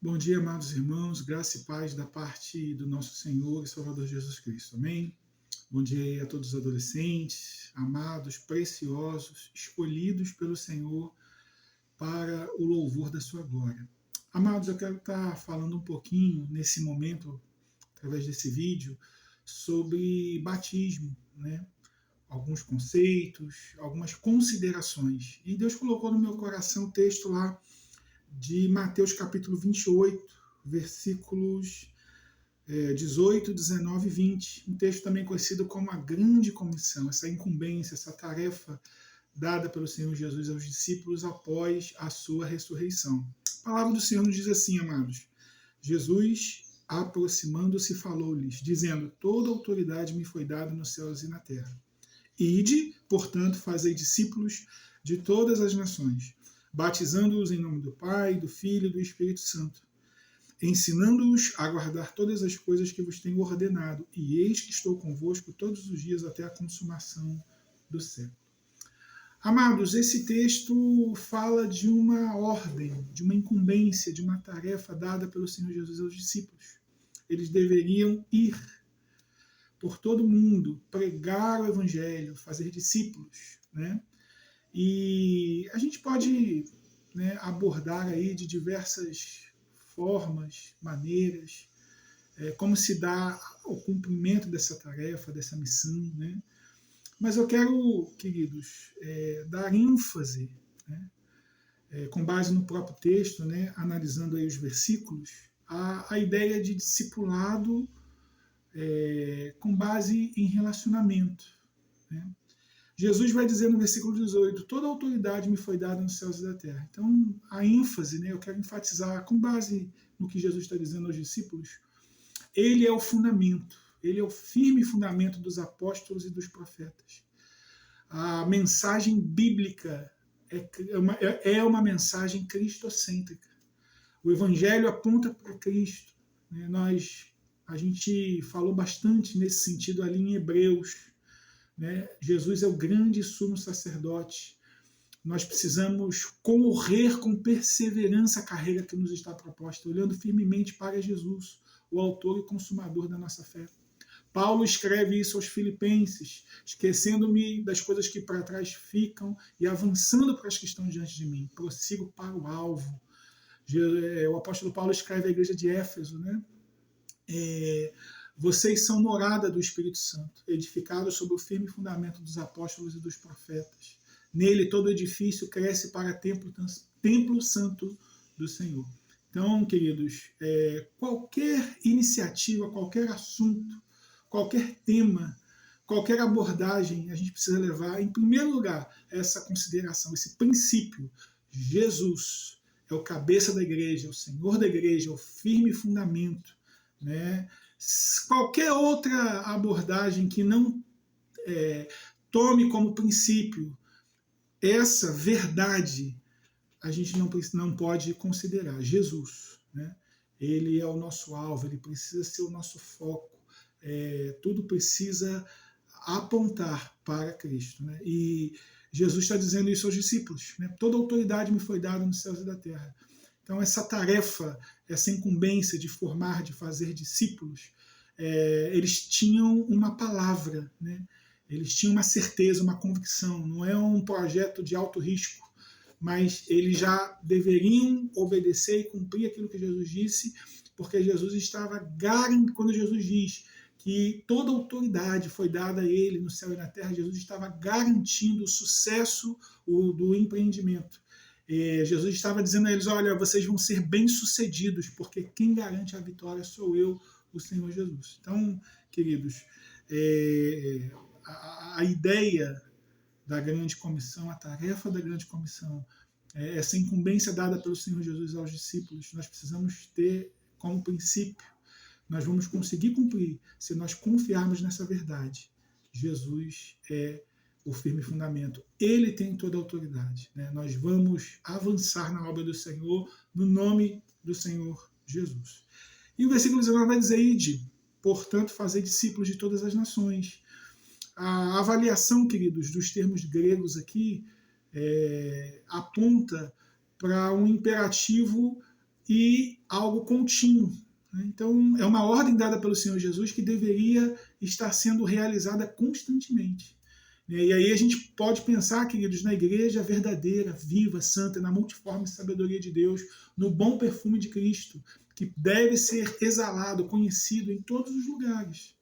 Bom dia, amados irmãos, graça e paz da parte do nosso Senhor e Salvador Jesus Cristo. Amém? Bom dia aí a todos os adolescentes, amados, preciosos, escolhidos pelo Senhor para o louvor da sua glória. Amados, eu quero estar falando um pouquinho nesse momento, através desse vídeo, sobre batismo, né? Alguns conceitos, algumas considerações. E Deus colocou no meu coração o texto lá de Mateus capítulo 28, versículos 18, 19 e 20. Um texto também conhecido como a grande comissão, essa incumbência, essa tarefa dada pelo Senhor Jesus aos discípulos após a sua ressurreição. A palavra do Senhor nos diz assim, amados: Jesus, aproximando-se, falou-lhes, dizendo: toda autoridade me foi dada nos céus e na terra. Ide, portanto, fazei discípulos de todas as nações, batizando-os em nome do Pai, do Filho e do Espírito Santo, ensinando-os a guardar todas as coisas que vos tenho ordenado, e eis que estou convosco todos os dias até a consumação do século. Amados, esse texto fala de uma ordem, de uma incumbência, de uma tarefa dada pelo Senhor Jesus aos discípulos. Eles deveriam ir por todo mundo, pregar o Evangelho, fazer discípulos, né? E a gente pode, né, abordar aí de diversas formas, maneiras, como se dá o cumprimento dessa tarefa, dessa missão, né? Mas eu quero, queridos, dar ênfase, né, com base no próprio texto, né, analisando aí os versículos, a ideia de discipulado com base em relacionamento, né? Jesus vai dizer no versículo 18: toda autoridade me foi dada nos céus e da terra. Então, a ênfase, né, eu quero enfatizar, com base no que Jesus está dizendo aos discípulos, ele é o fundamento, ele é o firme fundamento dos apóstolos e dos profetas. A mensagem bíblica é uma mensagem cristocêntrica. O evangelho aponta para Cristo, né? A gente falou bastante nesse sentido ali em Hebreus, né? Jesus é o grande sumo sacerdote. Nós precisamos correr com perseverança a carreira que nos está proposta, olhando firmemente para Jesus, o autor e consumador da nossa fé. Paulo escreve isso aos Filipenses: esquecendo-me das coisas que para trás ficam e avançando para as que estão diante de mim, prossigo para o alvo. O apóstolo Paulo escreve à igreja de Éfeso, né? Vocês são morada do Espírito Santo, edificados sobre o firme fundamento dos apóstolos e dos profetas. Nele todo edifício cresce para templo santo do Senhor. Então, queridos, qualquer iniciativa, qualquer assunto, qualquer tema, qualquer abordagem, a gente precisa levar, em primeiro lugar, essa consideração, esse princípio. Jesus é o cabeça da igreja, é o Senhor da igreja, é o firme fundamento, né? Qualquer outra abordagem que não tome como princípio essa verdade, a gente não pode considerar. Jesus, né? Ele é o nosso alvo, ele precisa ser o nosso foco. Tudo precisa apontar para Cristo, né? E Jesus está dizendo isso aos discípulos, né? Toda autoridade me foi dada nos céus e da terra. Então, essa tarefa, essa incumbência de formar, de fazer discípulos, eles tinham uma palavra, né? Eles tinham uma certeza, uma convicção. Não é um projeto de alto risco, mas eles já deveriam obedecer e cumprir aquilo que Jesus disse, porque Jesus estava garantindo. Quando Jesus diz que toda autoridade foi dada a ele no céu e na terra, Jesus estava garantindo o sucesso do empreendimento. Jesus estava dizendo a eles: olha, vocês vão ser bem-sucedidos, porque quem garante a vitória sou eu, o Senhor Jesus. Então, queridos, a ideia da grande comissão, a tarefa da grande comissão, essa incumbência dada pelo Senhor Jesus aos discípulos, nós precisamos ter como princípio. Nós vamos conseguir cumprir se nós confiarmos nessa verdade. Jesus é o firme fundamento. Ele tem toda a autoridade, né? Nós vamos avançar na obra do Senhor, no nome do Senhor Jesus. E o versículo 19 vai dizer: ide, portanto, fazer discípulos de todas as nações. A avaliação, queridos, dos termos gregos aqui aponta para um imperativo e algo contínuo. Então, é uma ordem dada pelo Senhor Jesus que deveria estar sendo realizada constantemente. E aí a gente pode pensar, queridos, na igreja verdadeira, viva, santa, na multiforme sabedoria de Deus, no bom perfume de Cristo, que deve ser exalado, conhecido em todos os lugares.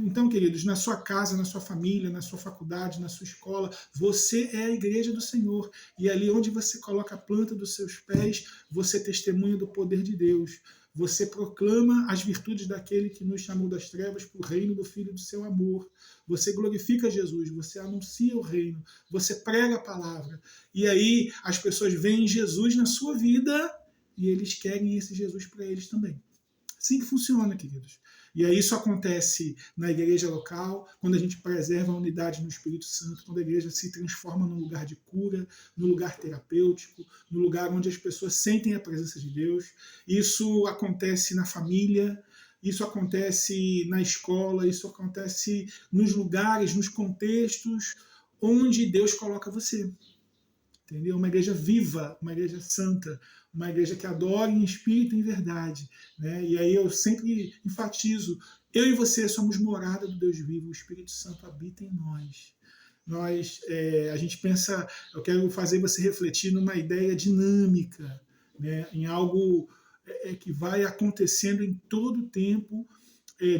Então, queridos, na sua casa, na sua família, na sua faculdade, na sua escola, você é a igreja do Senhor. E ali onde você coloca a planta dos seus pés, você testemunha do poder de Deus. Você proclama as virtudes daquele que nos chamou das trevas para o reino do Filho do seu amor. Você glorifica Jesus, você anuncia o reino, você prega a palavra. E aí as pessoas veem Jesus na sua vida e eles querem esse Jesus para eles também. Assim que funciona, queridos. E aí isso acontece na igreja local, quando a gente preserva a unidade no Espírito Santo, quando a igreja se transforma num lugar de cura, num lugar terapêutico, no lugar onde as pessoas sentem a presença de Deus. Isso acontece na família, isso acontece na escola, isso acontece nos lugares, nos contextos onde Deus coloca você. Entendeu? Uma igreja viva, uma igreja santa, uma igreja que adora em espírito e em verdade. Né? E aí eu sempre enfatizo, eu e você somos morada do Deus vivo, o Espírito Santo habita em nós. A gente pensa, eu quero fazer você refletir numa ideia dinâmica, né? Em algo que vai acontecendo em todo o tempo,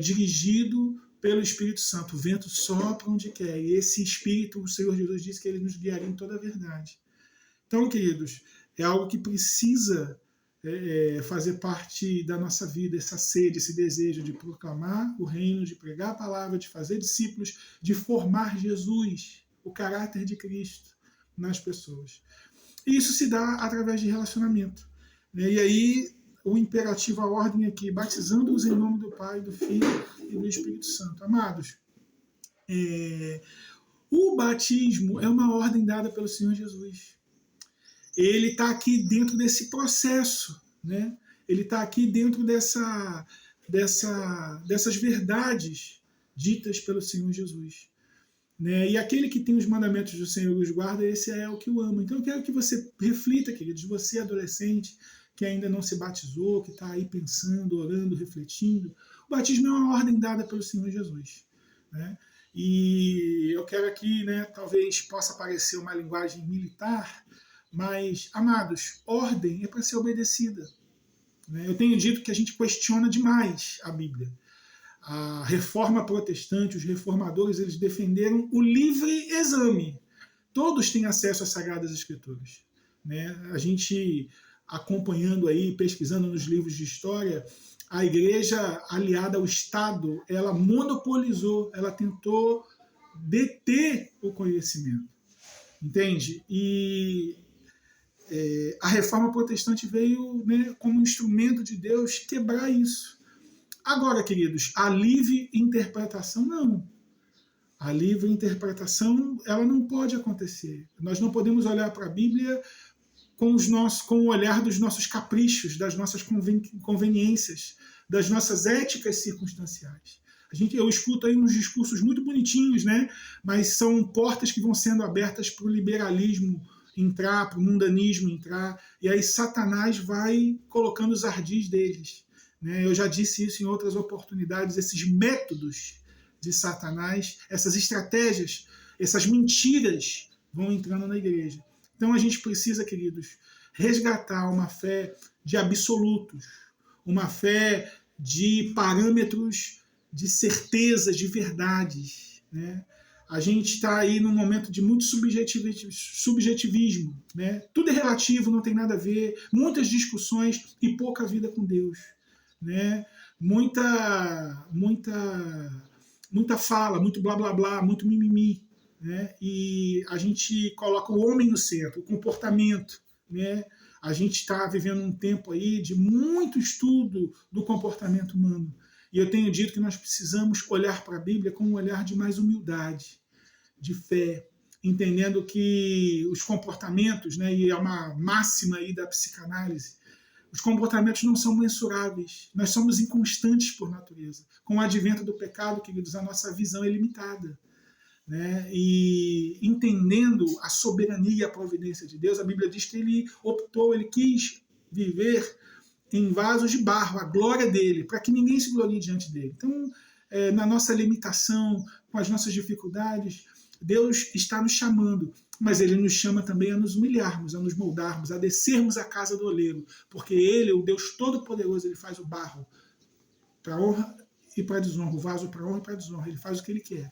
dirigido pelo Espírito Santo. O vento sopra onde quer, e esse Espírito, o Senhor Jesus disse que ele nos guiaria em toda a verdade. Então, queridos, é algo que precisa fazer parte da nossa vida, essa sede, esse desejo de proclamar o reino, de pregar a palavra, de fazer discípulos, de formar Jesus, o caráter de Cristo nas pessoas. E isso se dá através de relacionamento. E aí, o imperativo, a ordem aqui, batizando-os em nome do Pai, do Filho e do Espírito Santo. Amados, o batismo é uma ordem dada pelo Senhor Jesus. Ele está aqui dentro desse processo, né? Ele está aqui dentro dessas verdades ditas pelo Senhor Jesus. Né? E aquele que tem os mandamentos do Senhor e os guarda, esse é o que o ama. Então eu quero que você reflita, queridos, você adolescente, que ainda não se batizou, que está aí pensando, orando, refletindo. O batismo é uma ordem dada pelo Senhor Jesus. Né? E eu quero aqui, né, talvez possa parecer uma linguagem militar, mas, amados, ordem é para ser obedecida. Eu tenho dito que a gente questiona demais a Bíblia. A reforma protestante, os reformadores, eles defenderam o livre exame. Todos têm acesso às Sagradas Escrituras. A gente, acompanhando aí, pesquisando nos livros de história, a igreja aliada ao Estado, ela monopolizou, ela tentou deter o conhecimento. Entende? E a reforma protestante veio, né, como instrumento de Deus quebrar isso. Agora, queridos, a livre interpretação não. A livre interpretação ela não pode acontecer. Nós não podemos olhar para a Bíblia com o olhar dos nossos caprichos, das nossas conveniências, das nossas éticas circunstanciais. Eu escuto aí uns discursos muito bonitinhos, né? Mas são portas que vão sendo abertas para o liberalismo entrar, para o mundanismo entrar, e aí Satanás vai colocando os ardis deles. Eu já disse isso em outras oportunidades, esses métodos de Satanás, essas estratégias, essas mentiras vão entrando na igreja. Então a gente precisa, queridos, resgatar uma fé de absolutos, uma fé de parâmetros, de certezas, de verdades. A gente está aí num momento de muito subjetivismo. Tudo é relativo, não tem nada a ver, muitas discussões e pouca vida com Deus. Muita fala, muito blá blá blá, muito mimimi. E a gente coloca o homem no centro, o comportamento. A gente está vivendo um tempo aí de muito estudo do comportamento humano. E eu tenho dito que nós precisamos olhar para a Bíblia com um olhar de mais humildade, de fé, entendendo que os comportamentos, e é uma máxima aí da psicanálise, os comportamentos não são mensuráveis. Nós somos inconstantes por natureza. Com o advento do pecado, queridos, a nossa visão é limitada. E entendendo a soberania e a providência de Deus, a Bíblia diz que ele quis viver em vasos de barro, a glória dele, para que ninguém se glorie diante dele. Então, na nossa limitação, com as nossas dificuldades, Deus está nos chamando, mas ele nos chama também a nos humilharmos, a nos moldarmos, a descermos à casa do oleiro, porque ele, o Deus Todo-Poderoso, ele faz o barro para honra e para desonra, o vaso para honra e para desonra, ele faz o que ele quer.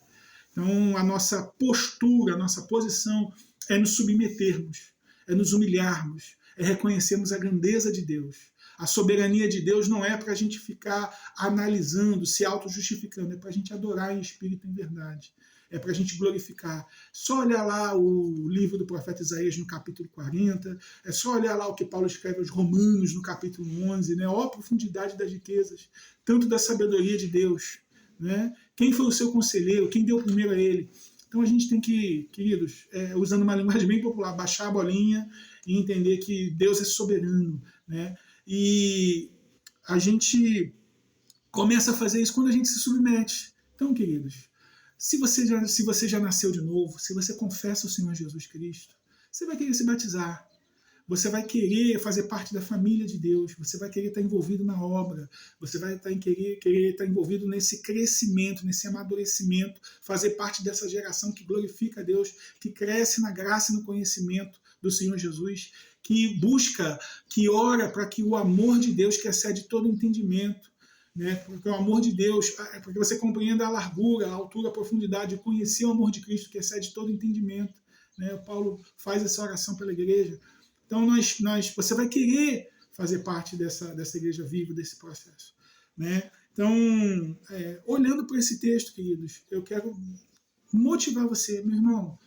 Então, a nossa postura, a nossa posição é nos submetermos, é nos humilharmos, é reconhecermos a grandeza de Deus. A soberania de Deus não é para a gente ficar analisando, se auto-justificando, é para a gente adorar em espírito e em verdade. É para a gente glorificar. Só olhar lá o livro do profeta Isaías no capítulo 40, é só olhar lá o que Paulo escreve aos Romanos no capítulo 11, né? Ó a profundidade das riquezas, tanto da sabedoria de Deus, né? Quem foi o seu conselheiro, quem deu primeiro a ele. Então a gente tem que, queridos, usando uma linguagem bem popular, baixar a bolinha e entender que Deus é soberano, né? E a gente começa a fazer isso quando a gente se submete. Então, queridos, se você já nasceu de novo, se você confessa o Senhor Jesus Cristo, você vai querer se batizar. Você vai querer fazer parte da família de Deus, você vai querer estar envolvido na obra, você vai querer estar envolvido nesse crescimento, nesse amadurecimento, fazer parte dessa geração que glorifica a Deus, que cresce na graça e no conhecimento do Senhor Jesus, que busca, que ora para que o amor de Deus, que excede todo entendimento, né, porque o amor de Deus, porque você compreenda a largura, a altura, a profundidade, conhecer o amor de Cristo, que excede todo entendimento. Né? O Paulo faz essa oração pela igreja. Então, você vai querer fazer parte dessa igreja viva, desse processo. Né? Então, olhando para esse texto, queridos, eu quero motivar você, meu irmão.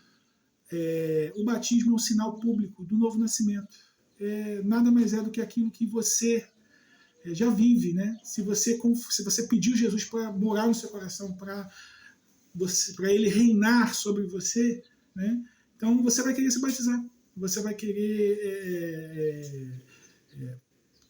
O batismo é um sinal público do novo nascimento. Nada mais é do que aquilo que você já vive. Né? Se você pediu Jesus para morar no seu coração, para ele reinar sobre você, né? Então você vai querer se batizar. Você vai querer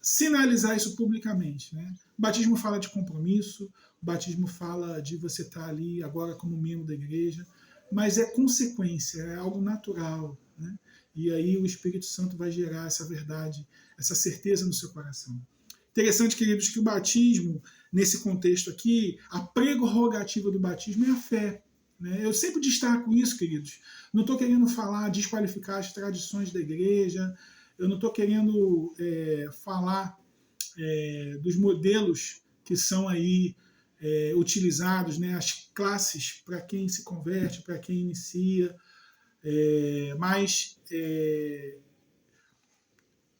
sinalizar isso publicamente. Né? O batismo fala de compromisso, o batismo fala de você estar ali agora como membro da igreja, mas é consequência, é algo natural. Né? E aí o Espírito Santo vai gerar essa verdade, essa certeza no seu coração. Interessante, queridos, que o batismo, nesse contexto aqui, a prerrogativa do batismo é a fé. Eu sempre destaco isso, queridos. Não estou querendo desqualificar as tradições da igreja, eu não estou querendo falar dos modelos que são aí utilizados, né, as classes para quem se converte, para quem inicia, mas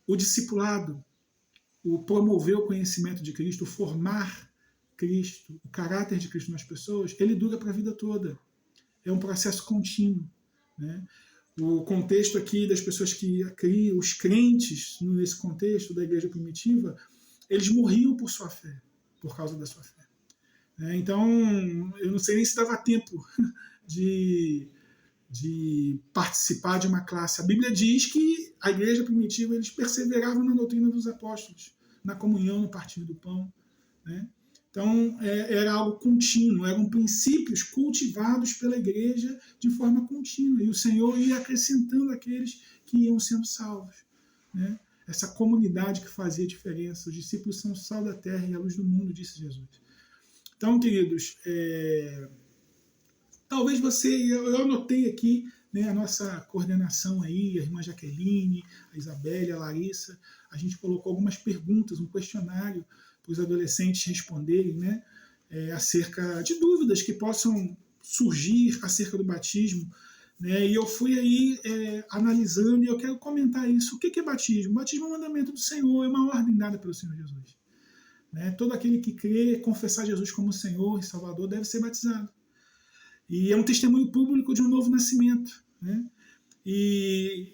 o discipulado, o promover o conhecimento de Cristo, o formar Cristo, o caráter de Cristo nas pessoas, ele dura para a vida toda. É um processo contínuo. Né? O contexto aqui das pessoas que criam, os crentes, nesse contexto da igreja primitiva, eles morriam por sua fé, por causa da sua fé. Então, eu não sei nem se dava tempo de participar de uma classe. A Bíblia diz que a igreja primitiva, eles perseveravam na doutrina dos apóstolos, na comunhão, no partir do pão. Né? Então, era algo contínuo, eram princípios cultivados pela igreja de forma contínua. E o Senhor ia acrescentando aqueles que iam sendo salvos. Né? Essa comunidade que fazia diferença. Os discípulos são o sal da terra e a luz do mundo, disse Jesus. Então, queridos, talvez eu anotei aqui, né, a nossa coordenação aí, a irmã Jaqueline, a Isabelle, a Larissa, a gente colocou algumas perguntas, um questionário para os adolescentes responderem, né, acerca de dúvidas que possam surgir acerca do batismo. Né, e eu fui aí analisando e eu quero comentar isso. O que é batismo? Batismo é um mandamento do Senhor, é uma ordem dada pelo Senhor Jesus. Né, todo aquele que crê, confessar Jesus como Senhor e Salvador deve ser batizado. E é um testemunho público de um novo nascimento. Né? E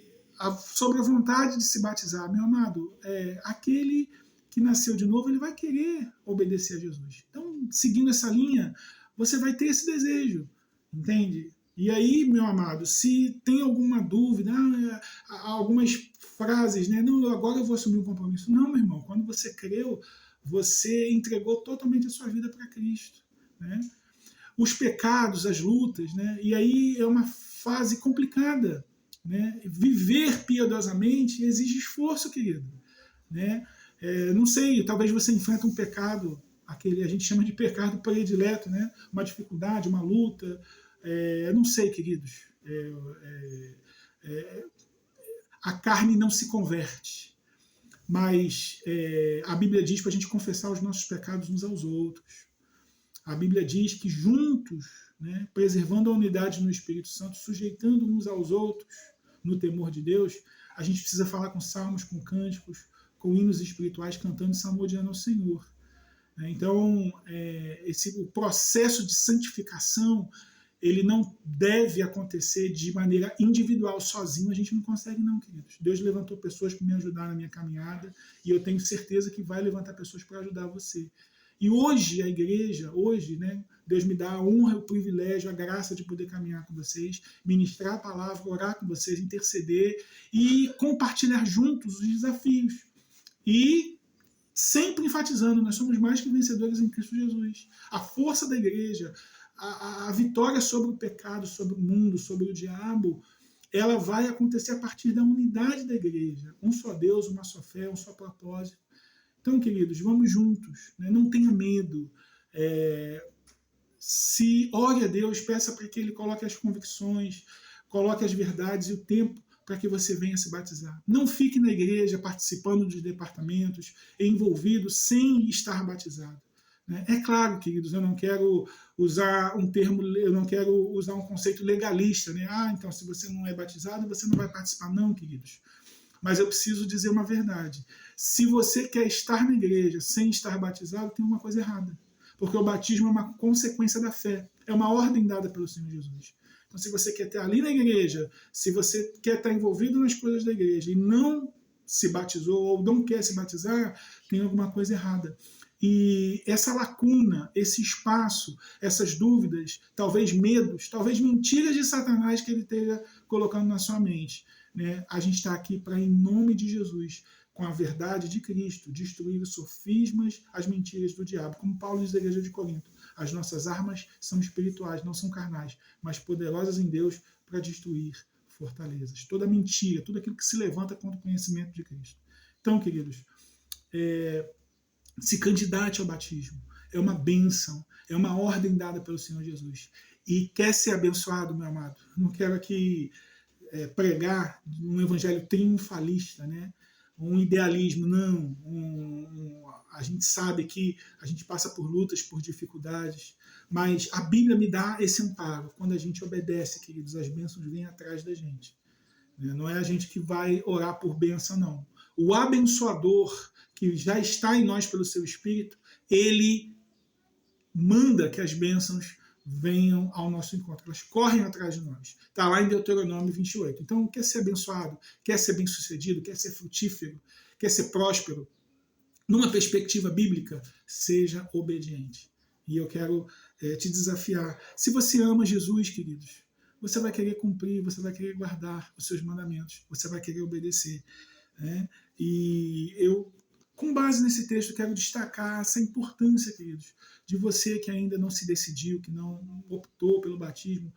sobre a vontade de se batizar, meu amado, aquele que nasceu de novo, ele vai querer obedecer a Jesus. Então, seguindo essa linha, você vai ter esse desejo, entende? E aí, meu amado, se tem alguma dúvida, algumas frases, né? Não, agora eu vou assumir um compromisso. Não, meu irmão, quando você creu, você entregou totalmente a sua vida para Cristo. Né? Os pecados, as lutas, né? E aí é uma fase complicada. Né? Viver piedosamente exige esforço, querido. Né? Não sei, talvez você enfrenta um pecado, aquele a gente chama de pecado predileto, né? Uma dificuldade, uma luta. Não sei, queridos. A carne não se converte, mas a Bíblia diz para a gente confessar os nossos pecados uns aos outros. A Bíblia diz que juntos, né, preservando a unidade no Espírito Santo, sujeitando uns aos outros no temor de Deus, a gente precisa falar com salmos, com cânticos, com hinos espirituais, cantando e salmodiando ao Senhor. Então, o processo de santificação, ele não deve acontecer de maneira individual, sozinho. A gente não consegue não, queridos. Deus levantou pessoas para me ajudar na minha caminhada e eu tenho certeza que vai levantar pessoas para ajudar você. E hoje, a igreja, né, Deus me dá a honra, o privilégio, a graça de poder caminhar com vocês, ministrar a palavra, orar com vocês, interceder e compartilhar juntos os desafios. E sempre enfatizando, nós somos mais que vencedores em Cristo Jesus. A força da igreja, a vitória sobre o pecado, sobre o mundo, sobre o diabo, ela vai acontecer a partir da unidade da igreja. Um só Deus, uma só fé, um só propósito. Então, queridos, vamos juntos, né? Não tenha medo. Se ore a Deus, peça para que Ele coloque as convicções, coloque as verdades e o tempo para que você venha se batizar. Não fique na igreja participando dos departamentos, envolvido sem estar batizado. É claro, queridos, eu não quero usar um termo, eu não quero usar um conceito legalista, né? Então se você não é batizado, você não vai participar. Não, queridos. Mas eu preciso dizer uma verdade. Se você quer estar na igreja sem estar batizado, tem uma coisa errada. Porque o batismo é uma consequência da fé. É uma ordem dada pelo Senhor Jesus. Então, se você quer estar ali na igreja, se você quer estar envolvido nas coisas da igreja e não se batizou ou não quer se batizar, tem alguma coisa errada. E essa lacuna, esse espaço, essas dúvidas, talvez medos, talvez mentiras de Satanás que ele esteja colocando na sua mente, né? A gente está aqui para, em nome de Jesus, com a verdade de Cristo, destruir os sofismas, as mentiras do diabo. Como Paulo diz da igreja de Corinto, as nossas armas são espirituais, não são carnais, mas poderosas em Deus para destruir fortalezas. Toda mentira, tudo aquilo que se levanta contra o conhecimento de Cristo. Então, queridos, se candidate ao batismo. É uma bênção, é uma ordem dada pelo Senhor Jesus. E quer ser abençoado, meu amado? Não quero aqui pregar um evangelho triunfalista, né? Um idealismo, não. A gente sabe que a gente passa por lutas, por dificuldades, mas a Bíblia me dá esse amparo. Quando a gente obedece, queridos, as bênçãos vêm atrás da gente. Não é a gente que vai orar por bênção, não. O abençoador, que já está em nós pelo seu Espírito, ele manda que as bênçãos venham ao nosso encontro. Elas correm atrás de nós. Está lá em Deuteronômio 28. Então, quer ser abençoado, quer ser bem-sucedido, quer ser frutífero, quer ser próspero, numa perspectiva bíblica, seja obediente. E eu quero te desafiar. Se você ama Jesus, queridos, você vai querer cumprir, você vai querer guardar os seus mandamentos, você vai querer obedecer. Né? E eu, com base nesse texto, quero destacar essa importância, queridos, de você que ainda não se decidiu, que não optou pelo batismo.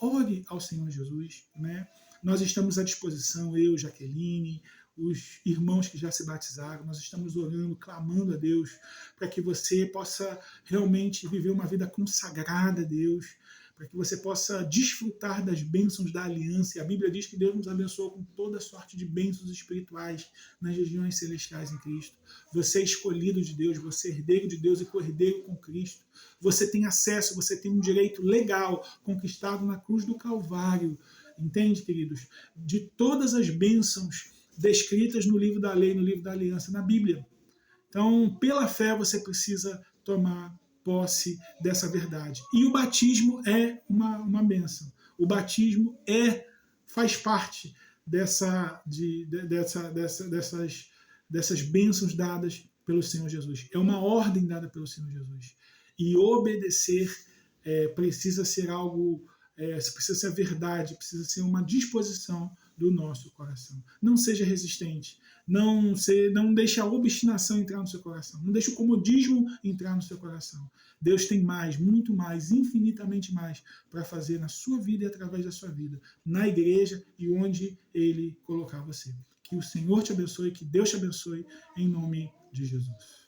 Ore ao Senhor Jesus. Né? Nós estamos à disposição, eu, Jaqueline, os irmãos que já se batizaram, nós estamos orando, clamando a Deus, para que você possa realmente viver uma vida consagrada a Deus, para que você possa desfrutar das bênçãos da aliança. E a Bíblia diz que Deus nos abençoou com toda sorte de bênçãos espirituais nas regiões celestiais em Cristo. Você é escolhido de Deus, você é herdeiro de Deus e co-herdeiro com Cristo. Você tem acesso, você tem um direito legal conquistado na cruz do Calvário. Entende, queridos? De todas as bênçãos descritas no livro da lei, no livro da aliança, na Bíblia. Então, pela fé, você precisa tomar posse dessa verdade. E o batismo é uma bênção. O batismo faz parte dessas bênçãos dadas pelo Senhor Jesus. É uma ordem dada pelo Senhor Jesus. E obedecer precisa ser algo, precisa ser verdade, precisa ser uma disposição do nosso coração. Não seja resistente. Não deixe a obstinação entrar no seu coração. Não deixe o comodismo entrar no seu coração. Deus tem mais, muito mais, infinitamente mais para fazer na sua vida e através da sua vida, na igreja e onde Ele colocar você. Que o Senhor te abençoe, que Deus te abençoe, em nome de Jesus.